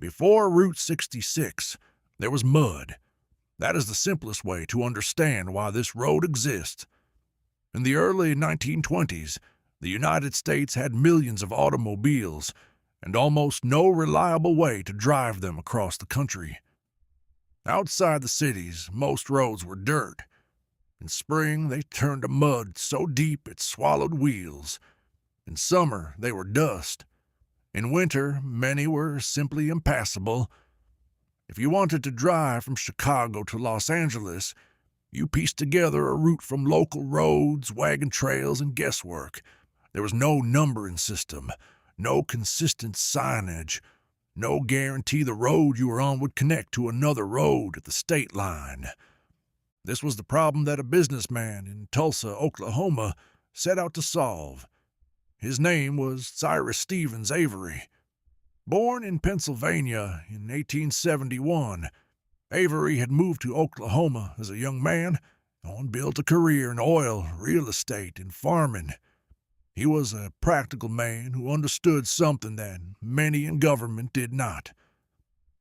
Before Route 66, there was mud. That is the simplest way to understand why this road exists. In the early 1920s, the United States had millions of automobiles and almost no reliable way to drive them across the country. Outside the cities, most roads were dirt. In spring, they turned to mud so deep it swallowed wheels. In summer, they were dust. In winter, many were simply impassable. If you wanted to drive from Chicago to Los Angeles, you pieced together a route from local roads, wagon trails, and guesswork. There was no numbering system, no consistent signage, no guarantee the road you were on would connect to another road at the state line. This was the problem that a businessman in Tulsa, Oklahoma, set out to solve. His name was Cyrus Stevens Avery. Born in Pennsylvania in 1871, Avery had moved to Oklahoma as a young man and built a career in oil, real estate, and farming. He was a practical man who understood something that many in government did not.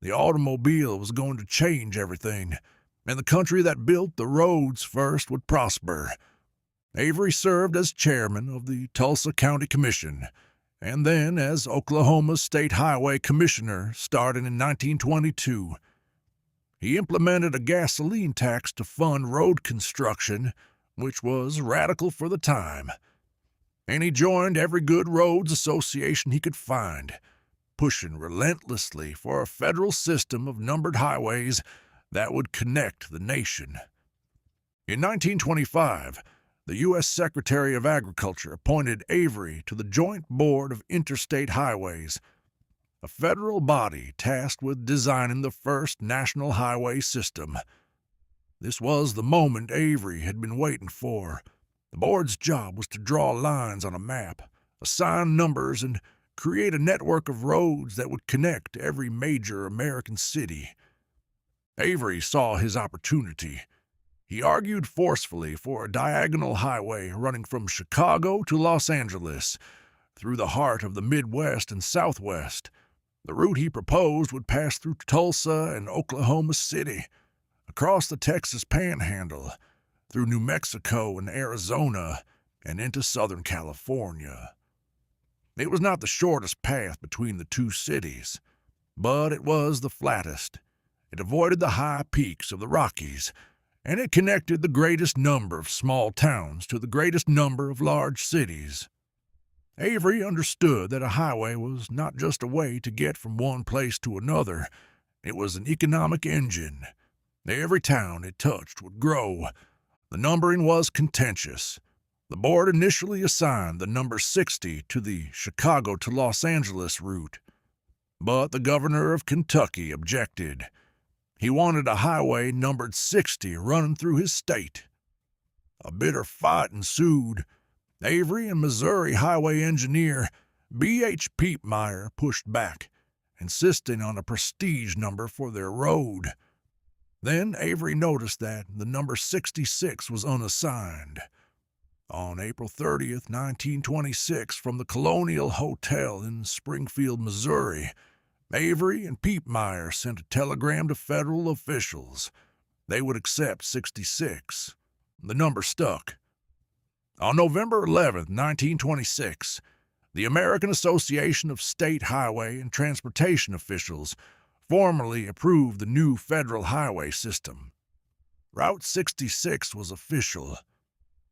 The automobile was going to change everything, and the country that built the roads first would prosper. Avery served as chairman of the Tulsa County Commission, and then as Oklahoma's State Highway Commissioner starting in 1922. He implemented a gasoline tax to fund road construction, which was radical for the time. And he joined every good roads association he could find, pushing relentlessly for a federal system of numbered highways that would connect the nation. In 1925, the U.S. Secretary of Agriculture appointed Avery to the Joint Board of Interstate Highways, a federal body tasked with designing the first national highway system. This was the moment Avery had been waiting for. The board's job was to draw lines on a map, assign numbers, and create a network of roads that would connect every major American city. Avery saw his opportunity. He argued forcefully for a diagonal highway running from Chicago to Los Angeles, through the heart of the Midwest and Southwest. The route he proposed would pass through Tulsa and Oklahoma City, across the Texas Panhandle, through New Mexico and Arizona, and into Southern California. It was not the shortest path between the two cities, but it was the flattest. It avoided the high peaks of the Rockies, and it connected the greatest number of small towns to the greatest number of large cities. Avery understood that a highway was not just a way to get from one place to another. It was an economic engine. Every town it touched would grow. The numbering was contentious. The board initially assigned the number 60 to the Chicago to Los Angeles route, but the governor of Kentucky objected. He wanted a highway numbered 60 running through his state. A bitter fight ensued. Avery and Missouri highway engineer B.H. Piepmeyer pushed back, insisting on a prestige number for their road. Then Avery noticed that the number 66 was unassigned. On April 30th, 1926, from the Colonial Hotel in Springfield, Missouri, Avery and Piepmeyer sent a telegram to federal officials. They would accept 66. The number stuck. On November 11, 1926, the American Association of State Highway and Transportation Officials formally approved the new federal highway system. Route 66 was official.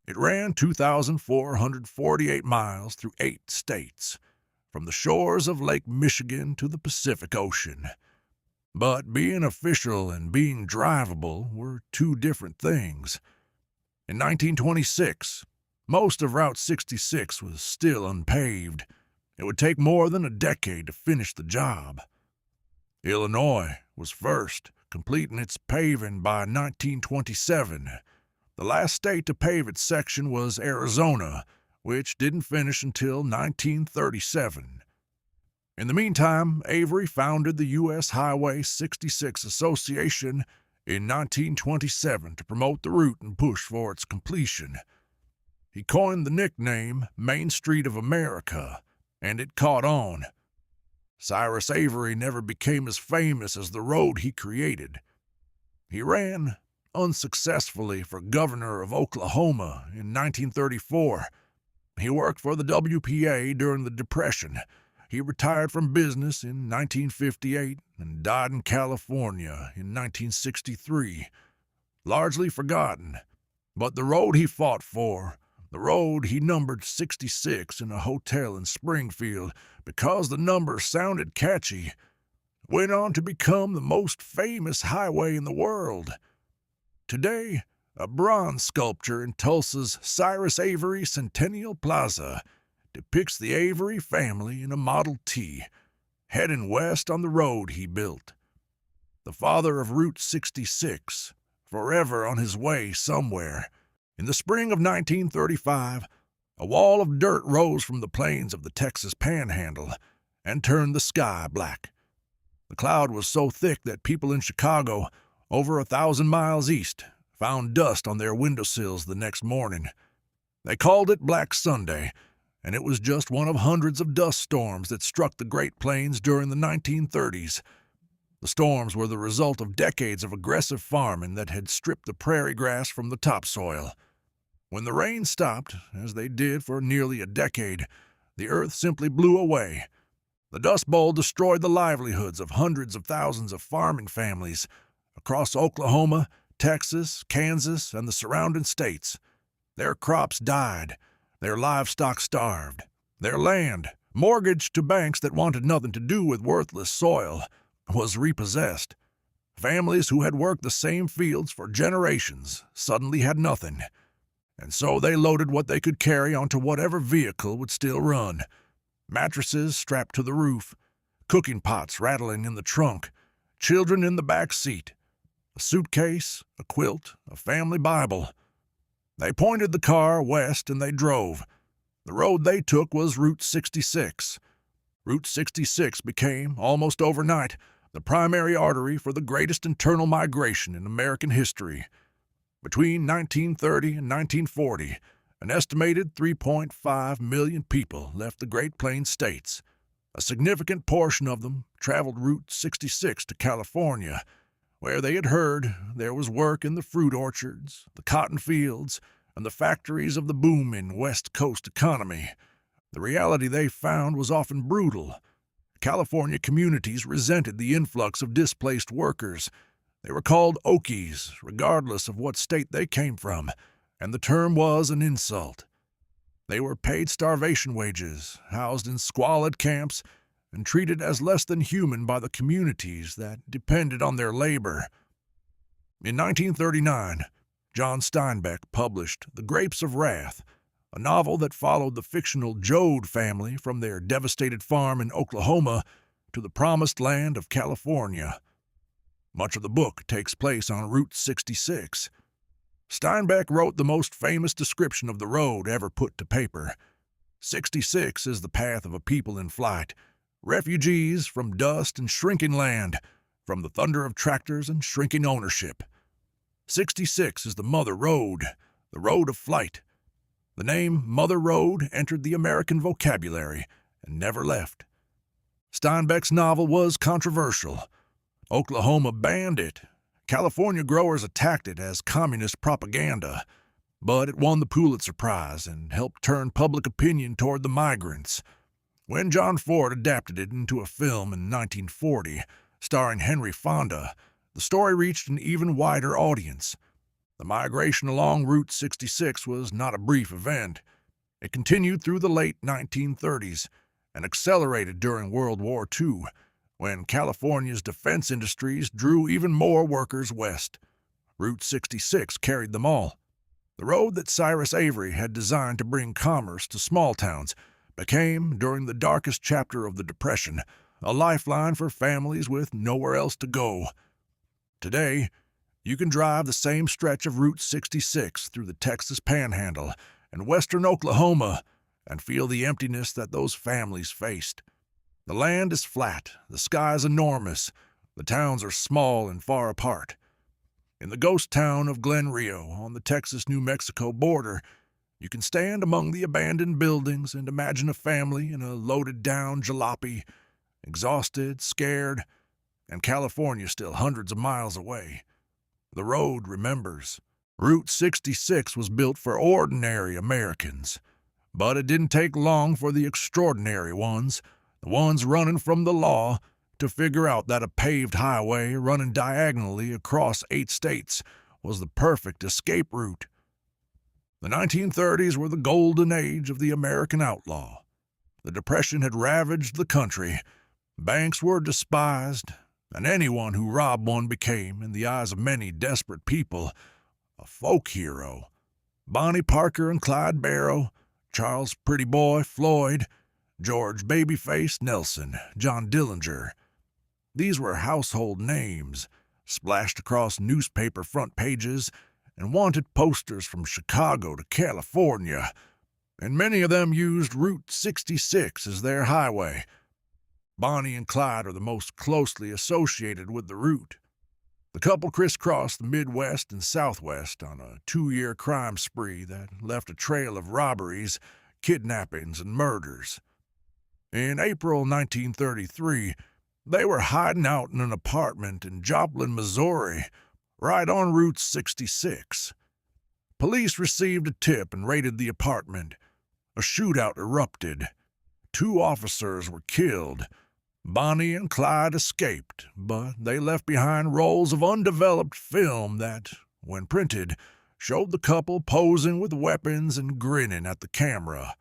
It ran 2,448 miles through 8 states, from the shores of Lake Michigan to the Pacific Ocean. But being official and being drivable were two different things. In 1926, most of Route 66 was still unpaved. It would take more than a decade to finish the job. Illinois was first, completing its paving by 1927. The last state to pave its section was Arizona, which didn't finish until 1937. In the meantime, Avery founded the U.S. Highway 66 Association in 1927 to promote the route and push for its completion. He coined the nickname Main Street of America, and it caught on. Cyrus Avery never became as famous as the road he created. He ran unsuccessfully for governor of Oklahoma in 1934. He worked for the WPA during the Depression. He retired from business in 1958 and died in California in 1963. Largely forgotten, but the road he fought for, the road he numbered 66 in a hotel in Springfield because the number sounded catchy, went on to become the most famous highway in the world. Today, a bronze sculpture in Tulsa's Cyrus Avery Centennial Plaza depicts the Avery family in a Model T, heading west on the road he built. The father of Route 66, forever on his way somewhere. In the spring of 1935, a wall of dirt rose from the plains of the Texas Panhandle and turned the sky black. The cloud was so thick that people in Chicago, over 1,000 miles east, found dust on their windowsills the next morning. They called it Black Sunday, and it was just one of hundreds of dust storms that struck the Great Plains during the 1930s. The storms were the result of decades of aggressive farming that had stripped the prairie grass from the topsoil. When the rain stopped, as they did for nearly a decade, the earth simply blew away. The Dust Bowl destroyed the livelihoods of hundreds of thousands of farming families across Oklahoma, Texas, Kansas, and the surrounding states. Their crops died, their livestock starved, their land, mortgaged to banks that wanted nothing to do with worthless soil, was repossessed. Families who had worked the same fields for generations suddenly had nothing, and so they loaded what they could carry onto whatever vehicle would still run. Mattresses strapped to the roof, cooking pots rattling in the trunk, children in the back seat, a suitcase, a quilt, a family Bible. They pointed the car west and they drove. The road they took was Route 66. Route 66 became, almost overnight, the primary artery for the greatest internal migration in American history. Between 1930 and 1940, an estimated 3.5 million people left the Great Plains states. A significant portion of them traveled Route 66 to California, where they had heard there was work in the fruit orchards, the cotton fields, and the factories of the booming West Coast economy. The reality they found was often brutal. California communities resented the influx of displaced workers. They were called Okies, regardless of what state they came from, and the term was an insult. They were paid starvation wages, housed in squalid camps, and treated as less than human by the communities that depended on their labor. In 1939, John Steinbeck published The Grapes of Wrath, a novel that followed the fictional Joad family from their devastated farm in Oklahoma to the promised land of California. Much of the book takes place on Route 66. Steinbeck wrote the most famous description of the road ever put to paper. 66 is the path of a people in flight, refugees from dust and shrinking land, from the thunder of tractors and shrinking ownership. 66 is the Mother Road, the road of flight. The name Mother Road entered the American vocabulary and never left. Steinbeck's novel was controversial. Oklahoma banned it. California growers attacked it as communist propaganda, but it won the Pulitzer Prize and helped turn public opinion toward the migrants. When John Ford adapted it into a film in 1940, starring Henry Fonda, the story reached an even wider audience. The migration along Route 66 was not a brief event. It continued through the late 1930s and accelerated during World War II, when California's defense industries drew even more workers west. Route 66 carried them all. The road that Cyrus Avery had designed to bring commerce to small towns became, during the darkest chapter of the Depression, a lifeline for families with nowhere else to go. Today, you can drive the same stretch of Route 66 through the Texas Panhandle and western Oklahoma and feel the emptiness that those families faced. The land is flat, the sky is enormous, the towns are small and far apart. In the ghost town of Glen Rio on the Texas-New Mexico border, you can stand among the abandoned buildings and imagine a family in a loaded-down jalopy, exhausted, scared, and California still hundreds of miles away. The road remembers. Route 66 was built for ordinary Americans, but it didn't take long for the extraordinary ones, the ones running from the law, to figure out that a paved highway running diagonally across 8 states was the perfect escape route. The 1930s were the golden age of the American outlaw. The Depression had ravaged the country. Banks were despised, and anyone who robbed one became, in the eyes of many desperate people, a folk hero. Bonnie Parker and Clyde Barrow, Charles Pretty Boy Floyd, George Babyface Nelson, John Dillinger. These were household names, splashed across newspaper front pages and wanted posters from Chicago to California, and many of them used Route 66 as their highway. Bonnie and Clyde are the most closely associated with the route. The couple crisscrossed the Midwest and Southwest on a 2-year crime spree that left a trail of robberies, kidnappings, and murders. In April 1933, they were hiding out in an apartment in Joplin, Missouri, right on Route 66. Police received a tip and raided the apartment. A shootout erupted. 2 officers were killed. Bonnie and Clyde escaped, but they left behind rolls of undeveloped film that, when printed, showed the couple posing with weapons and grinning at the camera.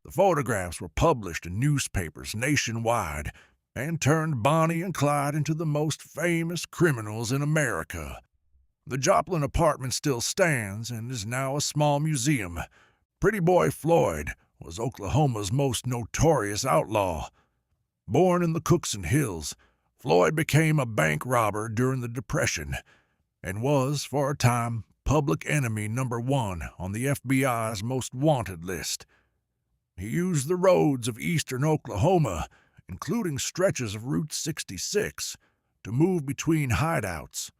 The photographs were published in newspapers nationwide and turned Bonnie and Clyde into the most famous criminals in America. The Joplin apartment still stands and is now a small museum. Pretty Boy Floyd was Oklahoma's most notorious outlaw. Born in the Cookson Hills, Floyd became a bank robber during the Depression and was, for a time, public enemy number 1 on the FBI's most wanted list. He used the roads of eastern Oklahoma, including stretches of Route 66, to move between hideouts.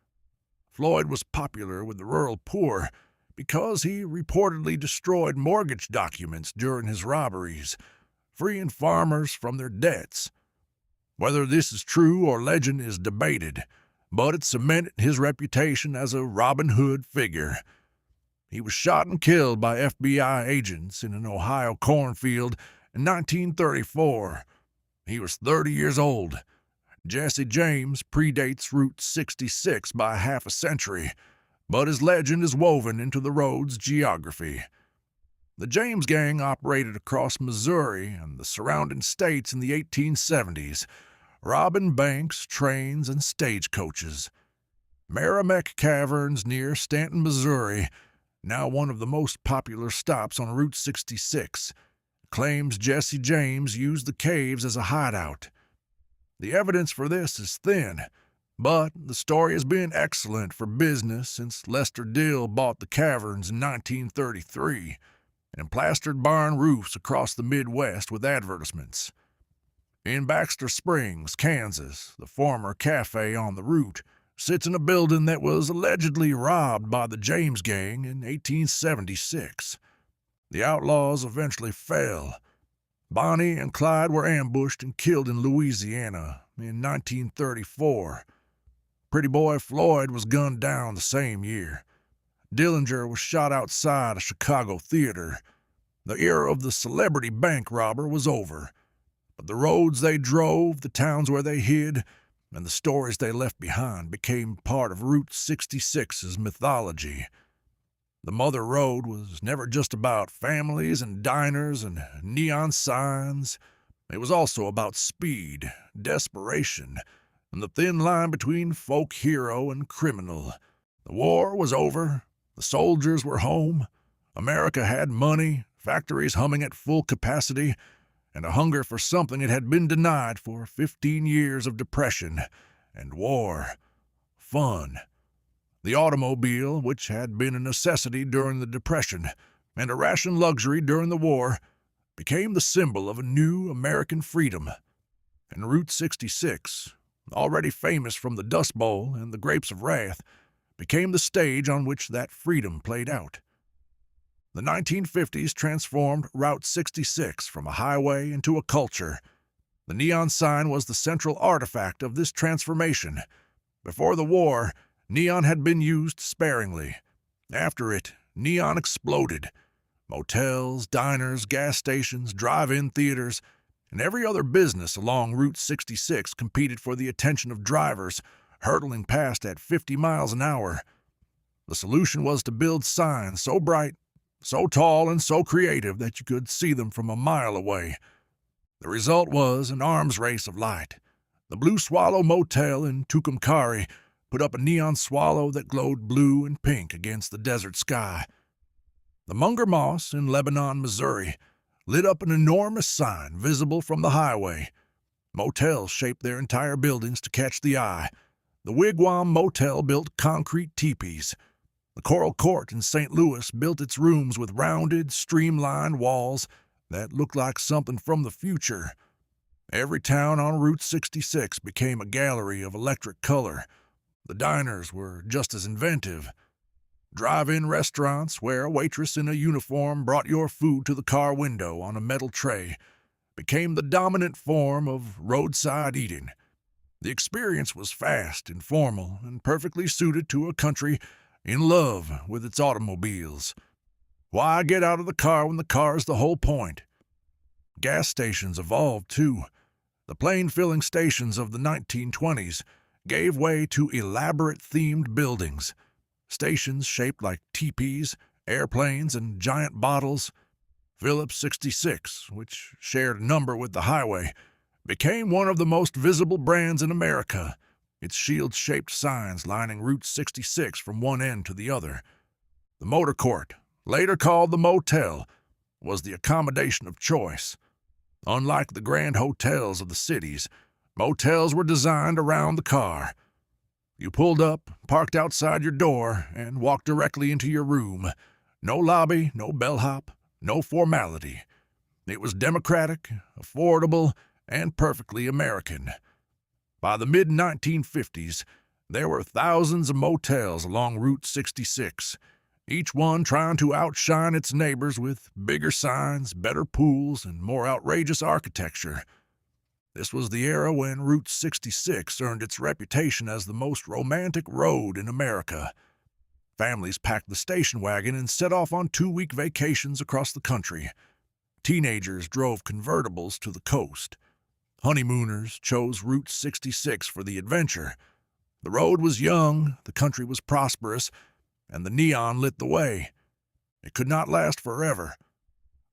Floyd was popular with the rural poor because he reportedly destroyed mortgage documents during his robberies, freeing farmers from their debts. Whether this is true or legend is debated, but it cemented his reputation as a Robin Hood figure. He was shot and killed by FBI agents in an Ohio cornfield in 1934. He was 30 years old. Jesse James predates Route 66 by half a century, but his legend is woven into the road's geography. The James Gang operated across Missouri and the surrounding states in the 1870s, robbing banks, trains, and stagecoaches. Merrimack Caverns near Stanton, Missouri, now one of the most popular stops on Route 66, claims Jesse James used the caves as a hideout. The evidence for this is thin, but the story has been excellent for business since Lester Dill bought the caverns in 1933 and plastered barn roofs across the Midwest with advertisements. In Baxter Springs, Kansas, the former cafe on the route sits in a building that was allegedly robbed by the James Gang in 1876. The outlaws eventually fell. Bonnie and Clyde were ambushed and killed in Louisiana in 1934. Pretty Boy Floyd was gunned down the same year. Dillinger was shot outside a Chicago theater. The era of the celebrity bank robber was over, but the roads they drove, the towns where they hid, and the stories they left behind became part of Route 66's mythology. The Mother Road was never just about families and diners and neon signs. It was also about speed, desperation, and the thin line between folk hero and criminal. The war was over. The soldiers were home. America had money, factories humming at full capacity, and a hunger for something it had been denied for 15 years of depression and war. Fun. The automobile, which had been a necessity during the Depression and a ration luxury during the war, became the symbol of a new American freedom. And Route 66, already famous from the Dust Bowl and the Grapes of Wrath, became the stage on which that freedom played out. The 1950s transformed Route 66 from a highway into a culture. The neon sign was the central artifact of this transformation. Before the war, neon had been used sparingly. After it, neon exploded. Motels, diners, gas stations, drive-in theaters, and every other business along Route 66 competed for the attention of drivers, hurtling past at 50 miles an hour. The solution was to build signs so bright, so tall, and so creative that you could see them from a mile away. The result was an arms race of light. The Blue Swallow Motel in Tucumcari put up a neon swallow that glowed blue and pink against the desert sky. The Munger Moss in Lebanon, Missouri, lit up an enormous sign visible from the highway. Motels shaped their entire buildings to catch the eye. The Wigwam Motel built concrete teepees. The Coral Court in St. Louis built its rooms with rounded, streamlined walls that looked like something from the future. Every town on Route 66 became a gallery of electric color. The diners were just as inventive. Drive-in restaurants where a waitress in a uniform brought your food to the car window on a metal tray became the dominant form of roadside eating. The experience was fast, informal, and perfectly suited to a country in love with its automobiles. Why get out of the car when the car is the whole point? Gas stations evolved, too. The plane filling stations of the 1920s gave way to elaborate themed buildings. Stations shaped like teepees, airplanes, and giant bottles. Phillips 66, which shared a number with the highway, became one of the most visible brands in America, its shield-shaped signs lining Route 66 from one end to the other. The Motor Court, later called the Motel, was the accommodation of choice. Unlike the grand hotels of the cities, motels were designed around the car. You pulled up, parked outside your door, and walked directly into your room. No lobby, no bellhop, no formality. It was democratic, affordable, and perfectly American. By the mid-1950s, there were thousands of motels along Route 66, each one trying to outshine its neighbors with bigger signs, better pools, and more outrageous architecture. This was the era when Route 66 earned its reputation as the most romantic road in America. Families packed the station wagon and set off on 2-week vacations across the country. Teenagers drove convertibles to the coast. Honeymooners chose Route 66 for the adventure. The road was young, the country was prosperous, and the neon lit the way. It could not last forever.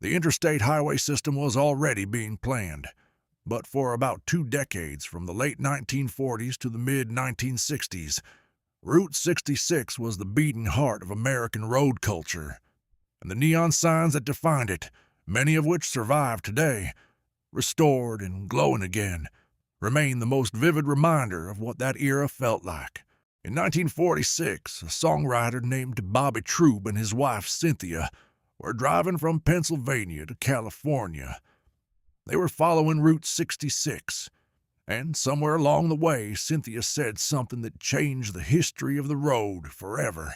The interstate highway system was already being planned. But for about 2 decades, from the late 1940s to the mid-1960s, Route 66 was the beating heart of American road culture, and the neon signs that defined it, many of which survive today, restored and glowing again, remain the most vivid reminder of what that era felt like. In 1946, a songwriter named Bobby Troup and his wife Cynthia were driving from Pennsylvania to California. They were following Route 66, and somewhere along the way, Cynthia said something that changed the history of the road forever.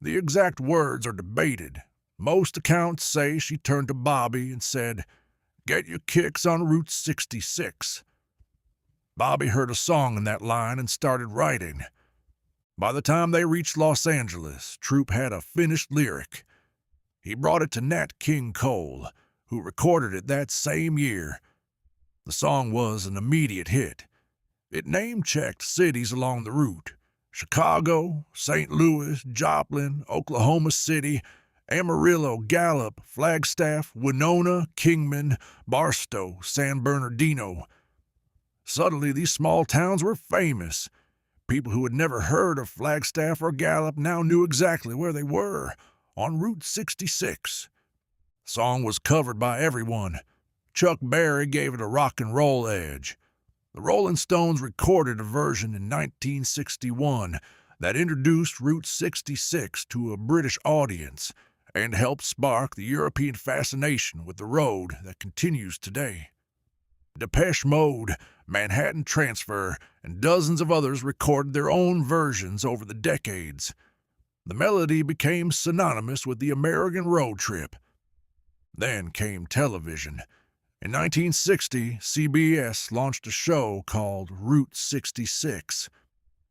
The exact words are debated. Most accounts say she turned to Bobby and said, "Get your kicks on Route 66. Bobby heard a song in that line and started writing. By the time they reached Los Angeles, Troup had a finished lyric. He brought it to Nat King Cole, who recorded it that same year. The song was an immediate hit. It name-checked cities along the route: Chicago, St. Louis, Joplin, Oklahoma City, Amarillo, Gallup, Flagstaff, Winona, Kingman, Barstow, San Bernardino. Suddenly, these small towns were famous. People who had never heard of Flagstaff or Gallup now knew exactly where they were, on Route 66. The song was covered by everyone. Chuck Berry gave it a rock and roll edge. The Rolling Stones recorded a version in 1961 that introduced Route 66 to a British audience and helped spark the European fascination with the road that continues today. Depeche Mode, Manhattan Transfer, and dozens of others recorded their own versions over the decades. The melody became synonymous with the American road trip. Then came television. In 1960, CBS launched a show called Route 66.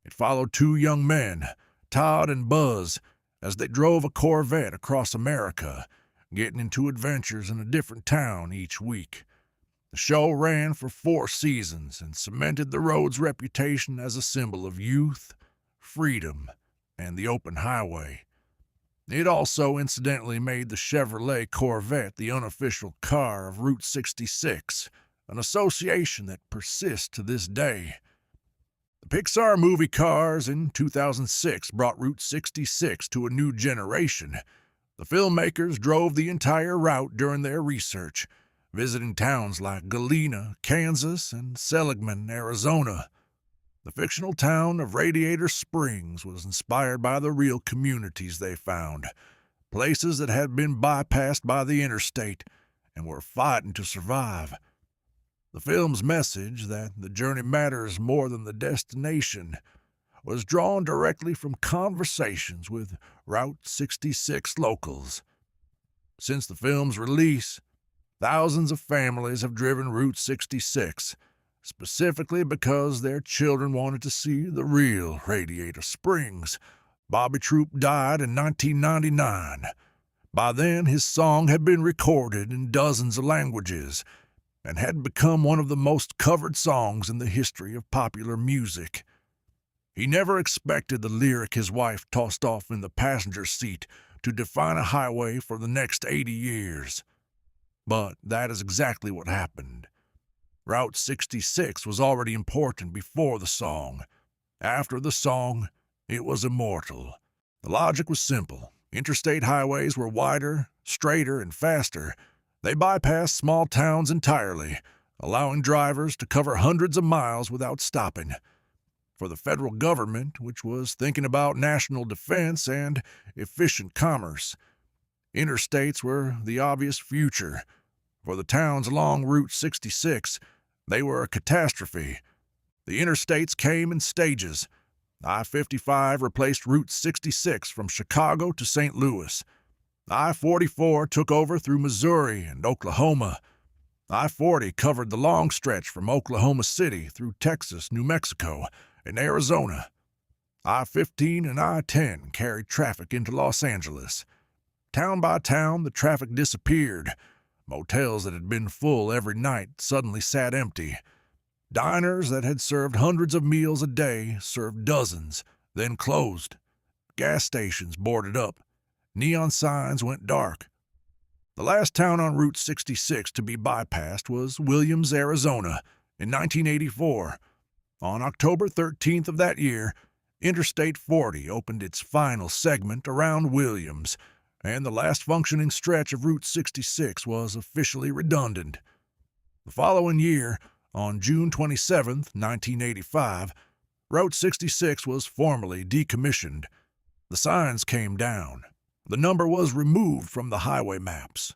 It followed two young men, Todd and Buzz, as they drove a Corvette across America, getting into adventures in a different town each week. The show ran for 4 seasons and cemented the road's reputation as a symbol of youth, freedom, and the open highway. It also incidentally made the Chevrolet Corvette the unofficial car of Route 66, an association that persists to this day. The Pixar movie Cars in 2006 brought Route 66 to a new generation. The filmmakers drove the entire route during their research, visiting towns like Galena, Kansas, and Seligman, Arizona. The fictional town of Radiator Springs was inspired by the real communities they found, places that had been bypassed by the interstate and were fighting to survive. The film's message that the journey matters more than the destination was drawn directly from conversations with Route 66 locals. Since the film's release, thousands of families have driven Route 66, specifically because their children wanted to see the real Radiator Springs. Bobby Troup died in 1999. By then, his song had been recorded in dozens of languages and had become one of the most covered songs in the history of popular music. He never expected the lyric his wife tossed off in the passenger seat to define a highway for the next 80 years. But that is exactly what happened. Route 66 was already important before the song. After the song, it was immortal. The logic was simple. Interstate highways were wider, straighter, and faster. They bypassed small towns entirely, allowing drivers to cover hundreds of miles without stopping. For the federal government, which was thinking about national defense and efficient commerce, interstates were the obvious future. For the towns along Route 66, they were a catastrophe. The interstates came in stages. I-55 replaced Route 66 from Chicago to St. Louis. I-44 took over through Missouri and Oklahoma. I-40 covered the long stretch from Oklahoma City through Texas, New Mexico, and Arizona. I-15 and I-10 carried traffic into Los Angeles. Town by town, the traffic disappeared. Motels that had been full every night suddenly sat empty. Diners that had served hundreds of meals a day served dozens, then closed. Gas stations boarded up. Neon signs went dark. The last town on Route 66 to be bypassed was Williams, Arizona, in 1984. On October 13th of that year, Interstate 40 opened its final segment around Williams, and the last functioning stretch of Route 66 was officially redundant. The following year, on June 27, 1985, Route 66 was formally decommissioned. The signs came down. The number was removed from the highway maps.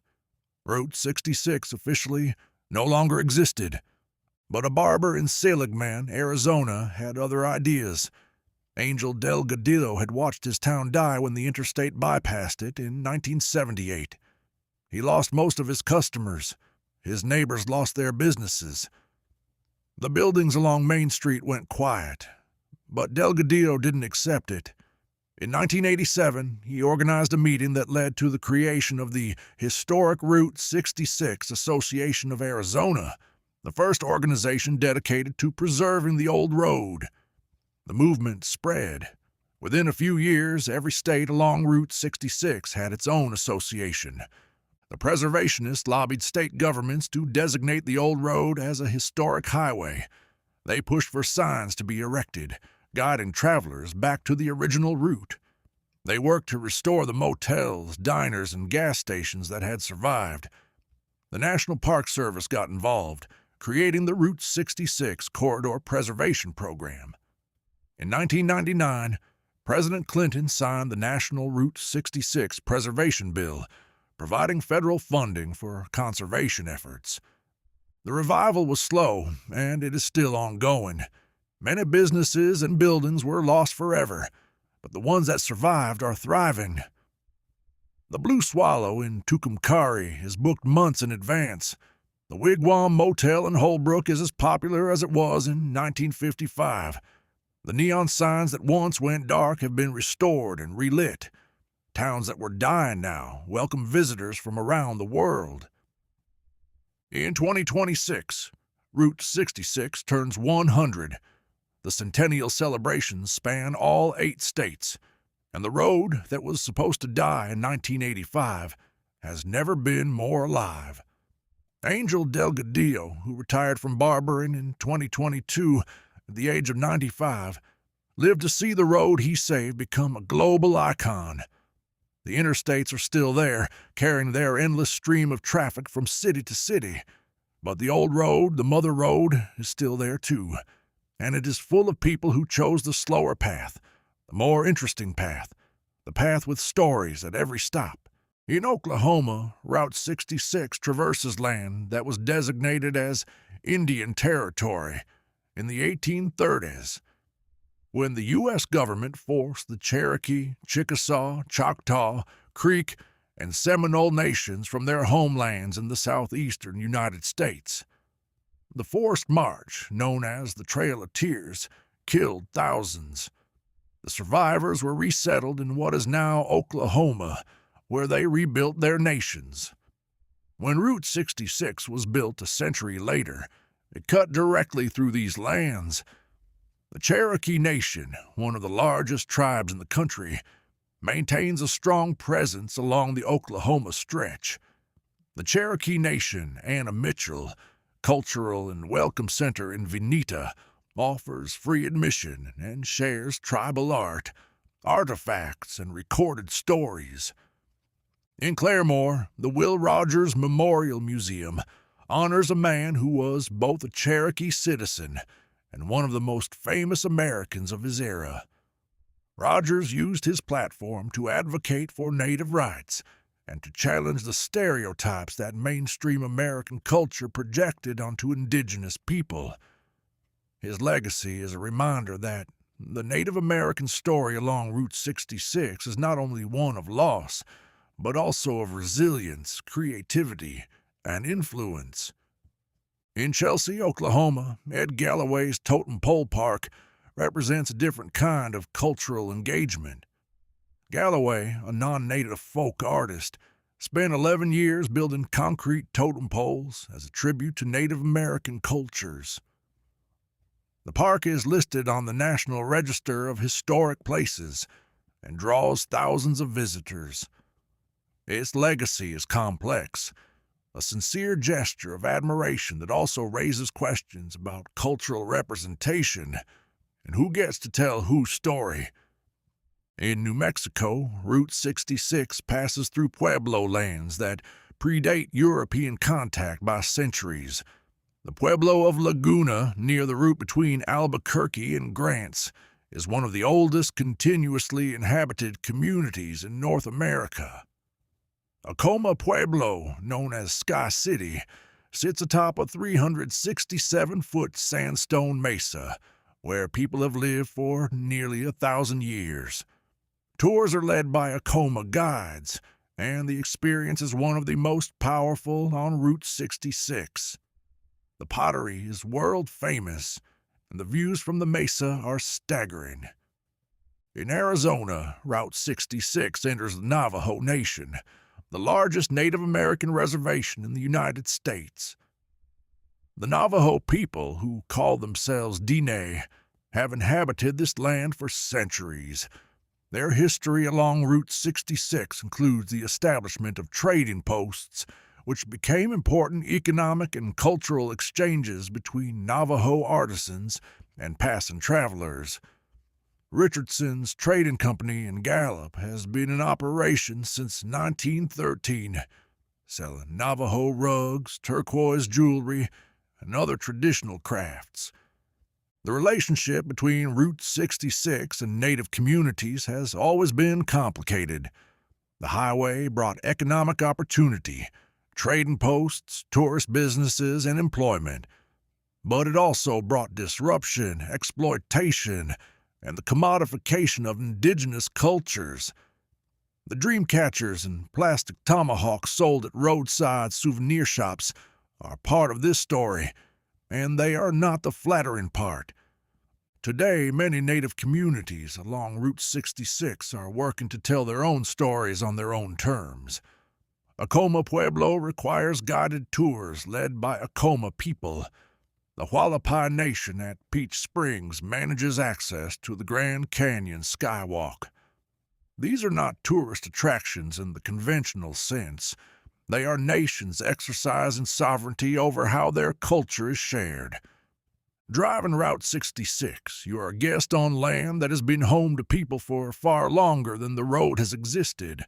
Route 66 officially no longer existed, but a barber in Seligman, Arizona, had other ideas. Angel Delgadillo had watched his town die when the interstate bypassed it in 1978. He lost most of his customers. His neighbors lost their businesses. The buildings along Main Street went quiet, but Delgadillo didn't accept it. In 1987, he organized a meeting that led to the creation of the Historic Route 66 Association of Arizona, the first organization dedicated to preserving the old road. The movement spread. Within a few years, every state along Route 66 had its own association. The preservationists lobbied state governments to designate the old road as a historic highway. They pushed for signs to be erected, guiding travelers back to the original route. They worked to restore the motels, diners, and gas stations that had survived. The National Park Service got involved, creating the Route 66 Corridor Preservation Program. In 1999, President Clinton signed the National Route 66 Preservation Bill, providing federal funding for conservation efforts. The revival was slow, and it is still ongoing. Many businesses and buildings were lost forever, but the ones that survived are thriving. The Blue Swallow in Tucumcari is booked months in advance. The Wigwam Motel in Holbrook is as popular as it was in 1955. The neon signs that once went dark have been restored and relit. Towns that were dying now welcome visitors from around the world. In 2026, Route 66 turns 100. The centennial celebrations span all 8 states, and the road that was supposed to die in 1985 has never been more alive. Angel Delgadillo, who retired from barbering in 2022 at the age of 95, lived to see the road he saved become a global icon. The interstates are still there, carrying their endless stream of traffic from city to city. But the old road, the mother road, is still there too. And it is full of people who chose the slower path, the more interesting path, the path with stories at every stop. In Oklahoma, Route 66 traverses land that was designated as Indian Territory in the 1830s, when the U.S. government forced the Cherokee, Chickasaw, Choctaw, Creek, and Seminole nations from their homelands in the southeastern United States. The forced march, known as the Trail of Tears, killed thousands. The survivors were resettled in what is now Oklahoma, where they rebuilt their nations. When Route 66 was built a century later, it cut directly through these lands. The Cherokee Nation, one of the largest tribes in the country, maintains a strong presence along the Oklahoma stretch. The Cherokee Nation, Anna Mitchell Cultural and Welcome Center in Vinita, offers free admission and shares tribal art, artifacts, and recorded stories. In Claremore, the Will Rogers Memorial Museum honors a man who was both a Cherokee citizen and one of the most famous Americans of his era. Rogers used his platform to advocate for Native rights and to challenge the stereotypes that mainstream American culture projected onto indigenous people. His legacy is a reminder that the Native American story along Route 66 is not only one of loss, but also of resilience, creativity, and influence. In Chelsea, Oklahoma, Ed Galloway's Totem Pole Park represents a different kind of cultural engagement. Galloway, a non-native folk artist, spent 11 years building concrete totem poles as a tribute to Native American cultures. The park is listed on the National Register of Historic Places and draws thousands of visitors. Its legacy is complex, a sincere gesture of admiration that also raises questions about cultural representation and who gets to tell whose story. In New Mexico, Route 66 passes through Pueblo lands that predate European contact by centuries. The Pueblo of Laguna, near the route between Albuquerque and Grants, is one of the oldest continuously inhabited communities in North America. Acoma Pueblo, known as Sky City, sits atop a 367-foot sandstone mesa, where people have lived for nearly 1,000 years. Tours are led by Acoma guides, and the experience is one of the most powerful on Route 66. The pottery is world famous, and the views from the mesa are staggering. In Arizona, Route 66 enters the Navajo Nation, the largest Native American reservation in the United States. The Navajo people, who call themselves Diné, have inhabited this land for centuries. Their history along Route 66 includes the establishment of trading posts, which became important economic and cultural exchanges between Navajo artisans and passing travelers. Richardson's Trading Company in Gallup has been in operation since 1913, selling Navajo rugs, turquoise jewelry, and other traditional crafts. The relationship between Route 66 and Native communities has always been complicated. The highway brought economic opportunity, trading posts, tourist businesses, and employment. But it also brought disruption, exploitation, and the commodification of indigenous cultures. The dream catchers and plastic tomahawks sold at roadside souvenir shops are part of this story, and they are not the flattering part. Today, many Native communities along Route 66 are working to tell their own stories on their own terms. Acoma Pueblo requires guided tours led by Acoma people. The Hualapai Nation at Peach Springs manages access to the Grand Canyon Skywalk. These are not tourist attractions in the conventional sense. They are nations exercising sovereignty over how their culture is shared. Driving Route 66, you are a guest on land that has been home to people for far longer than the road has existed.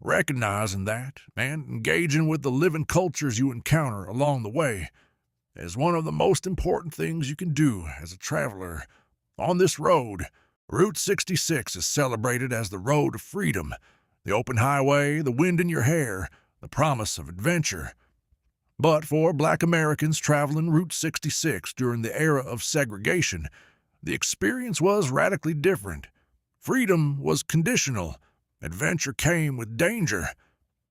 Recognizing that and engaging with the living cultures you encounter along the way is one of the most important things you can do as a traveler. On this road, Route 66 is celebrated as the road of freedom, the open highway, the wind in your hair, the promise of adventure. But for Black Americans traveling Route 66 during the era of segregation, the experience was radically different. Freedom was conditional. Adventure came with danger,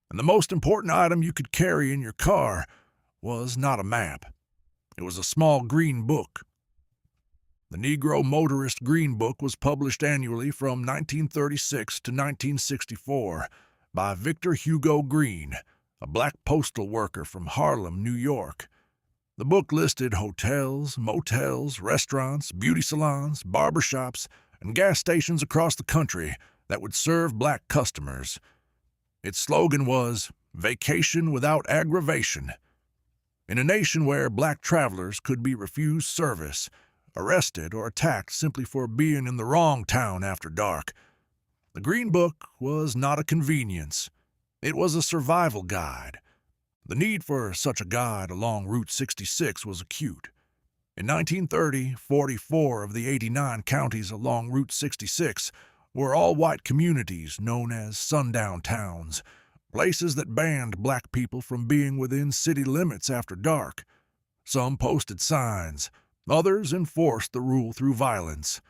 and the most important item you could carry in your car was not a map. It was a small green book. The Negro Motorist Green Book was published annually from 1936 to 1964 by Victor Hugo Green, a black postal worker from Harlem, New York. The book listed hotels, motels, restaurants, beauty salons, barbershops, and gas stations across the country that would serve black customers. Its slogan was, "Vacation without aggravation." In a nation where black travelers could be refused service, arrested, or attacked simply for being in the wrong town after dark, the Green Book was not a convenience. It was a survival guide. The need for such a guide along Route 66 was acute. In 1930, 44 of the 89 counties along Route 66 were all-white communities known as sundown towns, places that banned black people from being within city limits after dark. Some posted signs, others enforced the rule through violence.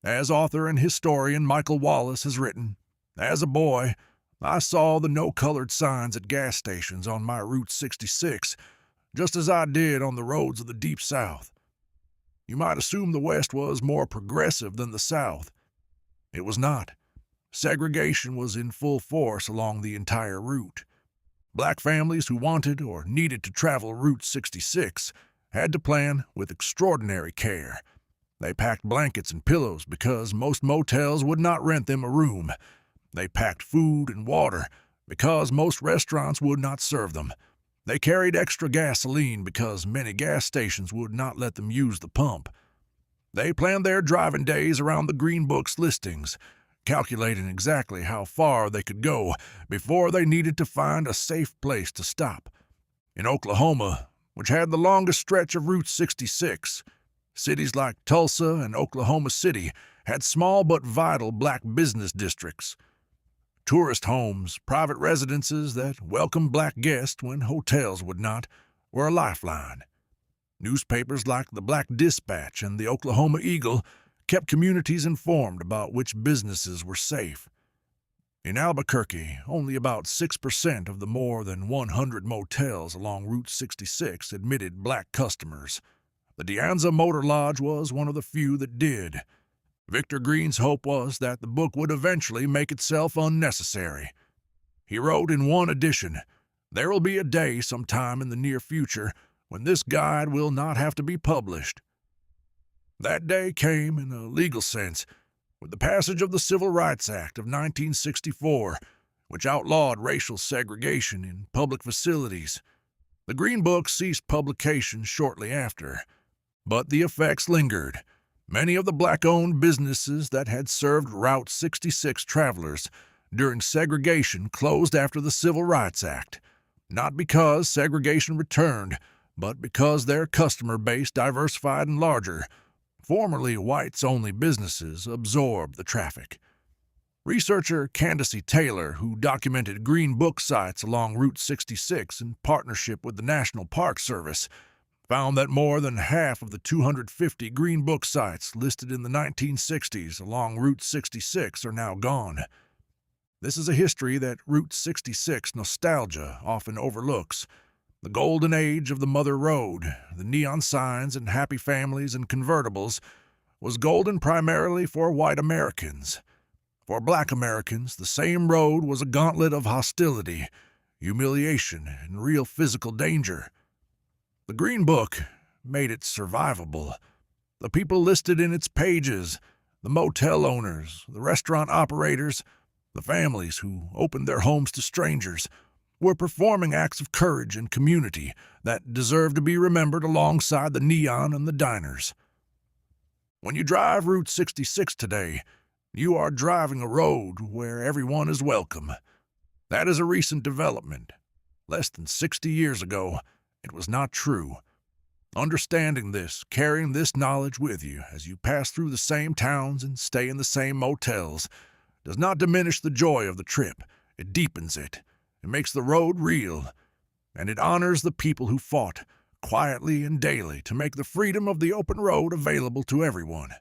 As author and historian Michael Wallace has written, "As a boy, I saw the no-colored signs at gas stations on my Route 66, just as I did on the roads of the Deep South. You might assume the West was more progressive than the South. It was not. Segregation was in full force along the entire route. Black families who wanted or needed to travel Route 66 had to plan with extraordinary care. They packed blankets and pillows because most motels would not rent them a room. They packed food and water because most restaurants would not serve them. They carried extra gasoline because many gas stations would not let them use the pump. They planned their driving days around the Green Book's listings, calculating exactly how far they could go before they needed to find a safe place to stop. In Oklahoma, which had the longest stretch of Route 66, cities like Tulsa and Oklahoma City had small but vital black business districts. Tourist homes, private residences that welcomed black guests when hotels would not, were a lifeline. Newspapers like the Black Dispatch and the Oklahoma Eagle kept communities informed about which businesses were safe. In Albuquerque, only about 6% of the more than 100 motels along Route 66 admitted black customers. The De Anza Motor Lodge was one of the few that did. Victor Green's hope was that the book would eventually make itself unnecessary. He wrote in one edition, "There will be a day sometime in the near future when this guide will not have to be published." That day came, in a legal sense, with the passage of the Civil Rights Act of 1964, which outlawed racial segregation in public facilities. The Green Book ceased publication shortly after, but the effects lingered. Many of the black-owned businesses that had served Route 66 travelers during segregation closed after the Civil Rights Act, not because segregation returned, but because their customer base diversified and larger. Formerly whites-only businesses absorbed the traffic. Researcher Candace Taylor, who documented Green Book sites along Route 66 in partnership with the National Park Service, found that more than half of the 250 Green Book sites listed in the 1960s along Route 66 are now gone. This is a history that Route 66 nostalgia often overlooks. The golden age of the Mother Road, the neon signs and happy families and convertibles, was golden primarily for white Americans. For black Americans, the same road was a gauntlet of hostility, humiliation, and real physical danger. The Green Book made it survivable. The people listed in its pages, the motel owners, the restaurant operators, the families who opened their homes to strangers, were performing acts of courage and community that deserve to be remembered alongside the neon and the diners. When you drive Route 66 today, you are driving a road where everyone is welcome. That is a recent development. Less than 60 years ago, it was not true. Understanding this, carrying this knowledge with you as you pass through the same towns and stay in the same motels, does not diminish the joy of the trip. It deepens it. It makes the road real, and it honors the people who fought, quietly and daily, to make the freedom of the open road available to everyone.